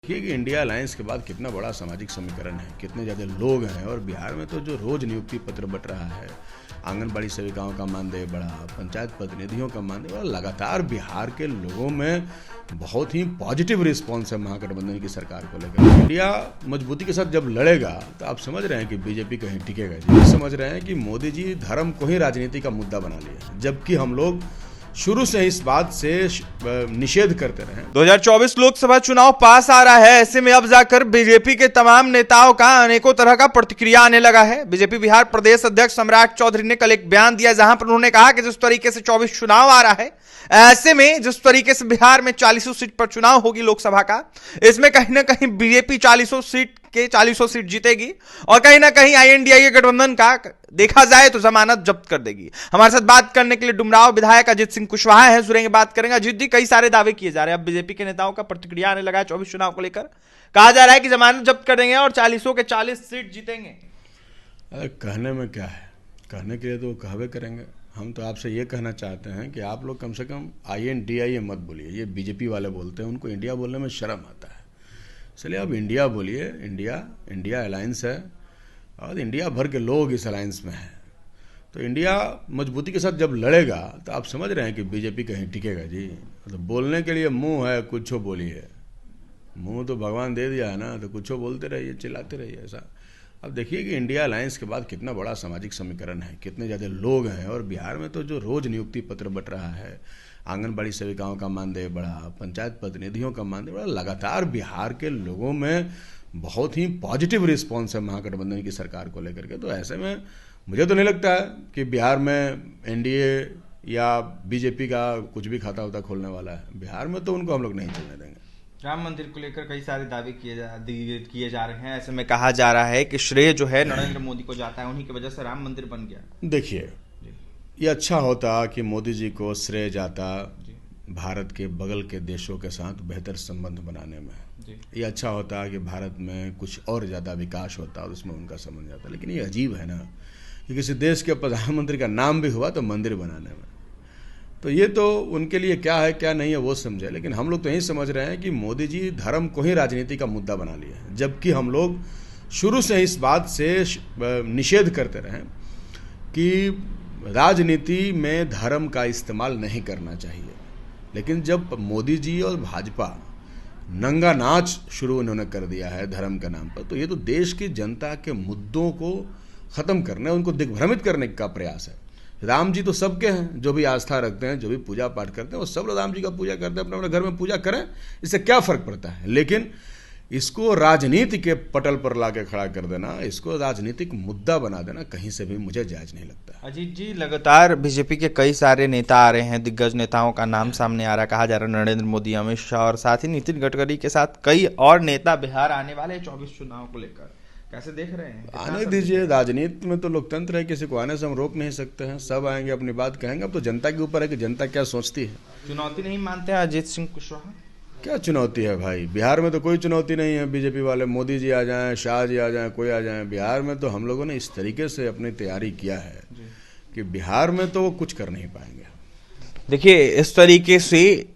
देखिए कि India alliance के बाद कितना बड़ा सामाजिक समीकरण है, कितने ज़्यादा लोग हैं। और बिहार में तो जो रोज़ नियुक्ति पत्र बट रहा है, आंगनबाड़ी सेविकाओं का मानदेय बढ़ा, पंचायत प्रतिनिधियों का मानदेय बढ़ा, लगातार बिहार के लोगों में बहुत ही पॉजिटिव रिस्पॉन्स है महागठबंधन की सरकार को लेकर। इंडिया मजबूती के साथ जब लड़ेगा तो आप समझ रहे हैं कि बीजेपी कहीं टिकेगा। ये समझ रहे हैं कि मोदी जी धर्म को ही राजनीति का मुद्दा बना लिया, जबकि हम लोग शुरू से इस बात से निषेध करते रहे। 2024 लोकसभा चुनाव पास आ रहा है, ऐसे में अब जाकर बीजेपी के तमाम नेताओं का अनेकों तरह का प्रतिक्रिया आने लगा है। बीजेपी बिहार प्रदेश अध्यक्ष सम्राट चौधरी ने कल एक बयान दिया, जहां पर उन्होंने कहा कि जिस तरीके से 24 चुनाव आ रहा है, ऐसे में जिस तरीके से बिहार में 40 सीट पर चुनाव होगी लोकसभा का, इसमें कहीं ना कहीं बीजेपी 40 सीट जीतेगी और कहीं ना कहीं आईएनडीआईए गठबंधन का देखा जाए तो जमानत जब्त कर देगी। हमारे साथ बात करने के लिए डुमराव विधायक अजीत सिंह कुशवाहा है, सुनेंगे बात करेंगे। अजीत जी, कई सारे दावे किए जा रहे हैं, अब बीजेपी के नेताओं का प्रतिक्रिया आने लगा है 24 चुनाव को लेकर। कहा जा रहा है कि जमानत जब्त कर देंगे और 40 के 40 सीट जीतेंगे। अरे कहने में क्या है, कहने के लिए तो कहवे करेंगे। हम तो आपसे ये कहना चाहते हैं कि आप लोग कम से कम आईएनडीआईए मत बोलिए। ये बीजेपी वाले बोलते हैं, उनको इंडिया बोलने में शर्म आता है। इसलिए आप इंडिया बोलिए। इंडिया अलायंस है और इंडिया भर के लोग इस अलायंस में हैं। तो इंडिया मजबूती के साथ जब लड़ेगा तो आप समझ रहे हैं कि बीजेपी कहीं टिकेगा। जी तो बोलने के लिए मुंह है, कुछ बोलिए। मुंह तो भगवान दे दिया है ना, तो कुछ बोलते रहिए, चिल्लाते रहिए। ऐसा अब देखिए कि इंडिया अलायंस के बाद कितना बड़ा सामाजिक समीकरण है, कितने ज़्यादा लोग हैं। और बिहार में तो जो रोज़ नियुक्ति पत्र बट रहा है, आंगनबाड़ी सेविकाओं का मानदेय बढ़ा, पंचायत प्रतिनिधियों का मानदेय बढ़ा, लगातार बिहार के लोगों में बहुत ही पॉजिटिव रिस्पॉन्स है महागठबंधन की सरकार को लेकर के। तो ऐसे में मुझे तो नहीं लगता है कि बिहार में एनडीए या बीजेपी का कुछ भी खाता उता खोलने वाला है। बिहार में तो उनको हम लोग नहीं चलने देंगे। राम मंदिर को लेकर कई सारे दावे किए जा रहे हैं, ऐसे में कहा जा रहा है कि श्रेय जो है नरेंद्र मोदी को जाता है, उन्हीं की वजह से राम मंदिर बन गया। देखिए, ये अच्छा होता कि मोदी जी को श्रेय जाता भारत के बगल के देशों के साथ बेहतर संबंध बनाने में। ये अच्छा होता कि भारत में कुछ और ज़्यादा विकास होता और उसमें उनका संबंध जाता। लेकिन ये अजीब है ना कि किसी देश के प्रधानमंत्री का नाम भी हुआ तो मंदिर बनाने में। तो ये तो उनके लिए क्या है क्या नहीं है वो समझे। लेकिन हम लोग तो यही समझ रहे हैं कि मोदी जी धर्म को ही राजनीति का मुद्दा बना लिया है, जबकि हम लोग शुरू से इस बात से निषेध करते रहे कि राजनीति में धर्म का इस्तेमाल नहीं करना चाहिए। लेकिन जब मोदी जी और भाजपा नंगा नाच शुरू उन्होंने कर दिया है धर्म के नाम पर, तो ये तो देश की जनता के मुद्दों को ख़त्म करने, उनको दिग्भ्रमित करने का प्रयास है। राम जी तो सबके हैं, जो भी आस्था रखते हैं, जो भी पूजा पाठ करते हैं, वो सब राम जी का पूजा करते हैं, अपने अपने घर में पूजा करें, इससे क्या फ़र्क पड़ता है। लेकिन इसको राजनीति के पटल पर लाके खड़ा कर देना, इसको राजनीतिक मुद्दा बना देना कहीं से भी मुझे जायज़ नहीं लगता। अजीत जी, लगातार बीजेपी के कई सारे नेता आ रहे हैं, दिग्गज नेताओं का नाम सामने आ रहा है। कहा जा रहा है नरेंद्र मोदी, अमित शाह और साथ ही नितिन गडकरी के साथ कई और नेता बिहार आने वाले 24 चुनाव को लेकर। कैसे देख रहे हैं? आने दीजिए, राजनीति में तो लोकतंत्र है, किसी को आने से हम रोक नहीं सकते हैं। सब आएंगे, अपनी बात कहेंगे। अब तो जनता के ऊपर है कि जनता क्या सोचती है। चुनौती नहीं मानते हैं अजीत सिंह कुशवाहा? क्या चुनौती है भाई? बिहार में तो कोई चुनौती नहीं है। बीजेपी वाले मोदी जी आ जाएं, शाह जी आ जाएं, कोई आ जाएं, बिहार में तो हम लोगों ने इस तरीके से अपनी तैयारी किया है कि बिहार में तो वो कुछ कर नहीं पाएंगे। देखिए, इस तरीके से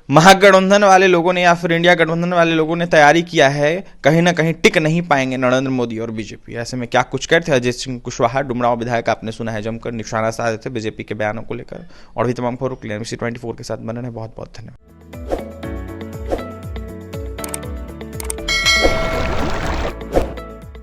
महागठबंधन वाले लोगों ने या फिर इंडिया गठबंधन वाले लोगों ने तैयारी किया है, कहीं ना कहीं टिक नहीं पाएंगे नरेंद्र मोदी और बीजेपी। ऐसे में क्या कुछ कहते हैं अजीत सिंह कुशवाहा, डुमराव विधायक, आपने सुना है, जमकर निशाना साधे थे बीजेपी के बयानों को लेकर। और भी तमाम खबरों के लिए NBC 24 के साथ बने रहें। बहुत बहुत धन्यवाद।